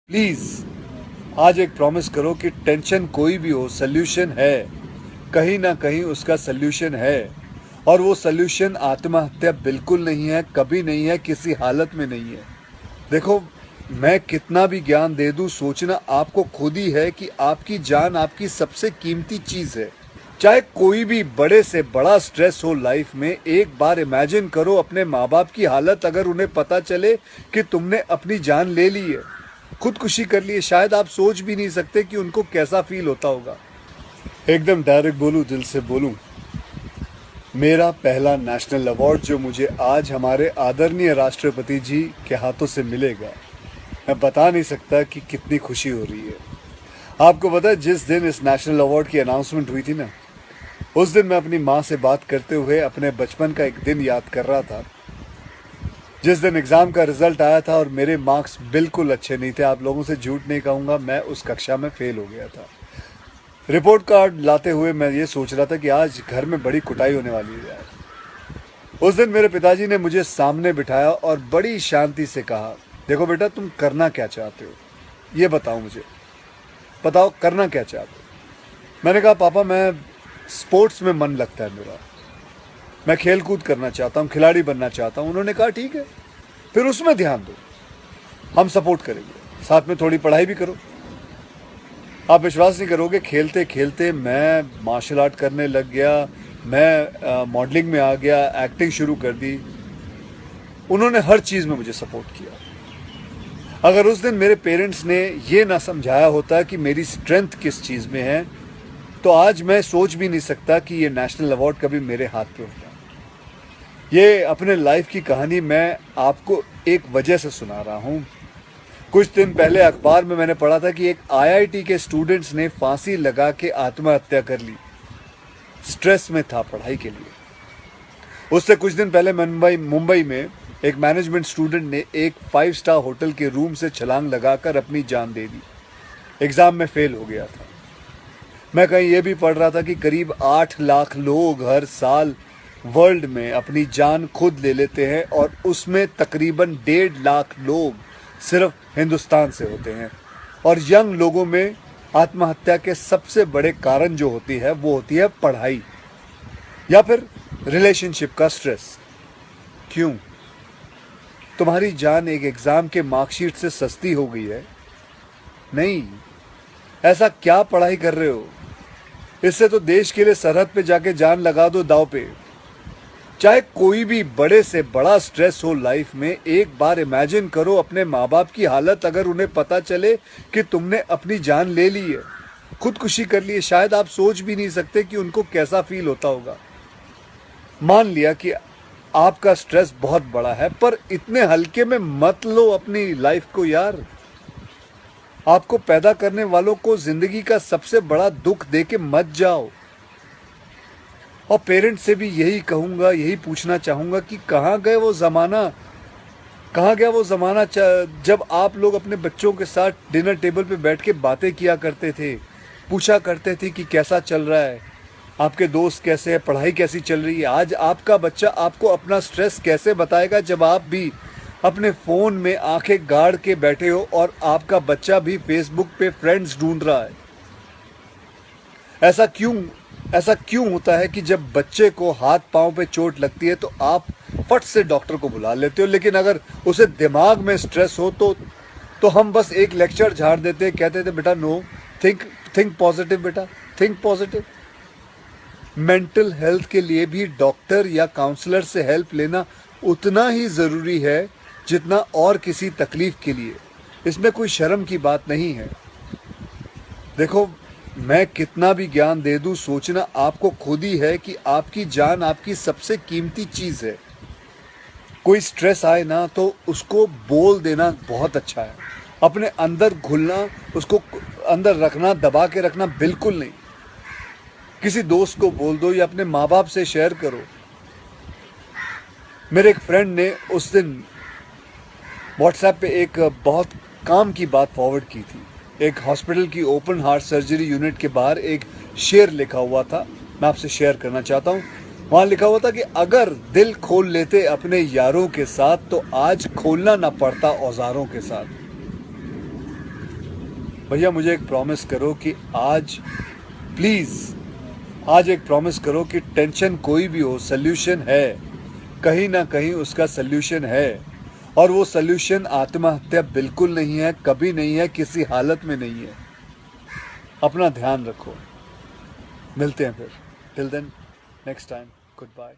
Please आज एक promise करो कि टेंशन कोई भी हो, सोल्यूशन है। कहीं ना कहीं उसका सोल्यूशन है। और वो सोल्यूशन आत्महत्या बिल्कुल नहीं है, कभी नहीं है, किसी हालत में नहीं है। देखो, मैं कितना भी ज्ञान दे दूं, सोचना आपको खुद ही है कि आपकी जान आपकी सबसे कीमती चीज है। चाहे कोई भी बड़े से बड़ा स्ट्रेस हो लाइफ में, एक बार इमेजिन करो अपने माँ बाप की हालत अगर उन्हें पता चले कि तुमने अपनी जान ले ली है, खुदकुशी कर ली है। शायद आप सोच भी नहीं सकते कि उनको कैसा फील होता होगा। एकदम डायरेक्ट बोलूं, दिल से बोलूं, मेरा पहला नेशनल अवार्ड जो मुझे आज हमारे आदरणीय राष्ट्रपति जी के हाथों से मिलेगा, मैं बता नहीं सकता कि कितनी खुशी हो रही है। आपको पता है, जिस दिन इस नेशनल अवार्ड की अनाउंसमेंट हुई थी ना, उस दिन मैं अपनी माँ से बात करते हुए अपने बचपन का एक दिन याद कर रहा था, जिस दिन एग्जाम का रिजल्ट आया था और मेरे मार्क्स बिल्कुल अच्छे नहीं थे। आप लोगों से झूठ नहीं कहूँगा, मैं उस कक्षा में फेल हो गया था। रिपोर्ट कार्ड लाते हुए मैं ये सोच रहा था कि आज घर में बड़ी कुटाई होने वाली है यार। उस दिन मेरे पिताजी ने मुझे सामने बिठाया और बड़ी शांति से कहा, देखो बेटा, तुम करना क्या चाहते हो, ये बताओ मुझे, बताओ करना क्या चाहते हो। मैंने कहा, पापा मैं स्पोर्ट्स में मन लगता है मेरा, मैं खेल कूद करना चाहता हूँ, खिलाड़ी बनना चाहता हूँ। उन्होंने कहा, ठीक है, फिर उसमें ध्यान दो, हम सपोर्ट करेंगे, साथ में थोड़ी पढ़ाई भी करो। आप विश्वास नहीं करोगे, खेलते खेलते मैं मार्शल आर्ट करने लग गया, मैं मॉडलिंग में आ गया, एक्टिंग शुरू कर दी। उन्होंने हर चीज़ में मुझे सपोर्ट किया। अगर उस दिन मेरे पेरेंट्स ने ये ना समझाया होता कि मेरी स्ट्रेंथ किस चीज़ में है, तो आज मैं सोच भी नहीं सकता कि ये नेशनल अवार्ड कभी मेरे हाथ पे होता। ये अपने लाइफ की कहानी मैं आपको एक वजह से सुना रहा हूँ। कुछ दिन पहले अखबार में मैंने पढ़ा था कि एक आईआईटी के स्टूडेंट्स ने फांसी लगा के आत्महत्या कर ली। स्ट्रेस में था पढ़ाई के लिए। उससे कुछ दिन पहले मुंबई में एक मैनेजमेंट स्टूडेंट ने एक 5 स्टार होटल के रूम से छलांग लगाकर अपनी जान दे दी। एग्जाम में फेल हो गया था। मैं कहीं ये भी पढ़ रहा था कि करीब 8 लाख लोग हर साल वर्ल्ड में अपनी जान खुद ले लेते हैं और उसमें तकरीबन 1.5 लाख लोग सिर्फ हिंदुस्तान से होते हैं। और यंग लोगों में आत्महत्या के सबसे बड़े कारण जो होती है वो होती है पढ़ाई या फिर रिलेशनशिप का स्ट्रेस। क्यों? तुम्हारी जान एक एग्जाम के मार्कशीट से सस्ती हो गई है? नहीं। ऐसा क्या पढ़ाई कर रहे हो? इससे तो देश के लिए सरहद पे जाके जान लगा दो दांव पे। चाहे कोई भी बड़े से बड़ा स्ट्रेस हो लाइफ में, एक बार इमेजिन करो अपने माँ बाप की हालत अगर उन्हें पता चले कि तुमने अपनी जान ले ली है, खुदकुशी कर ली है। शायद आप सोच भी नहीं सकते कि उनको कैसा फील होता होगा। मान लिया कि आपका स्ट्रेस बहुत बड़ा है, पर इतने हल्के में मत लो अपनी लाइफ को यार। आपको पैदा करने वालों को जिंदगी का सबसे बड़ा दुख दे के मत जाओ। और पेरेंट्स से भी यही कहूंगा, यही पूछना चाहूंगा कि कहाँ गए वो ज़माना, कहाँ गया वो ज़माना जब आप लोग अपने बच्चों के साथ डिनर टेबल पे बैठ के बातें किया करते थे, पूछा करते थे कि कैसा चल रहा है, आपके दोस्त कैसे हैं, पढ़ाई कैसी चल रही है। आज आपका बच्चा आपको अपना स्ट्रेस कैसे बताएगा जब आप भी अपने फ़ोन में आंखें गाड़ के बैठे हो और आपका बच्चा भी फेसबुक पे फ्रेंड्स ढूंढ रहा है। ऐसा क्यों होता है कि जब बच्चे को हाथ पांव पे चोट लगती है तो आप फट से डॉक्टर को बुला लेते हो, लेकिन अगर उसे दिमाग में स्ट्रेस हो तो हम बस एक लेक्चर झाड़ देते, कहते थे बेटा नो, थिंक पॉजिटिव बेटा, थिंक पॉजिटिव। मेंटल हेल्थ के लिए भी डॉक्टर या काउंसलर से हेल्प लेना उतना ही ज़रूरी है जितना और किसी तकलीफ के लिए। इसमें कोई शर्म की बात नहीं है। देखो, मैं कितना भी ज्ञान दे दूं, सोचना आपको खुद ही है कि आपकी जान आपकी सबसे कीमती चीज़ है। कोई स्ट्रेस आए ना तो उसको बोल देना बहुत अच्छा है। अपने अंदर घुलना, उसको अंदर रखना, दबा के रखना बिल्कुल नहीं। किसी दोस्त को बोल दो या अपने माँ बाप से शेयर करो। मेरे एक फ्रेंड ने उस दिन व्हाट्सएप पे एक बहुत काम की बात फॉरवर्ड की थी। एक हॉस्पिटल की ओपन हार्ट सर्जरी यूनिट के बाहर एक शेर लिखा हुआ था, मैं आपसे शेयर करना चाहता हूँ। वहाँ लिखा हुआ था कि अगर दिल खोल लेते अपने यारों के साथ तो आज खोलना ना पड़ता औजारों के साथ। भैया मुझे एक प्रॉमिस करो कि आज प्लीज़ आज एक प्रॉमिस करो कि टेंशन कोई भी हो सल्यूशन है, कहीं ना कहीं उसका सल्यूशन है और वो सल्यूशन आत्महत्या बिल्कुल नहीं है, कभी नहीं है, किसी हालत में नहीं है। अपना ध्यान रखो, मिलते हैं फिर। Till then next time, good bye.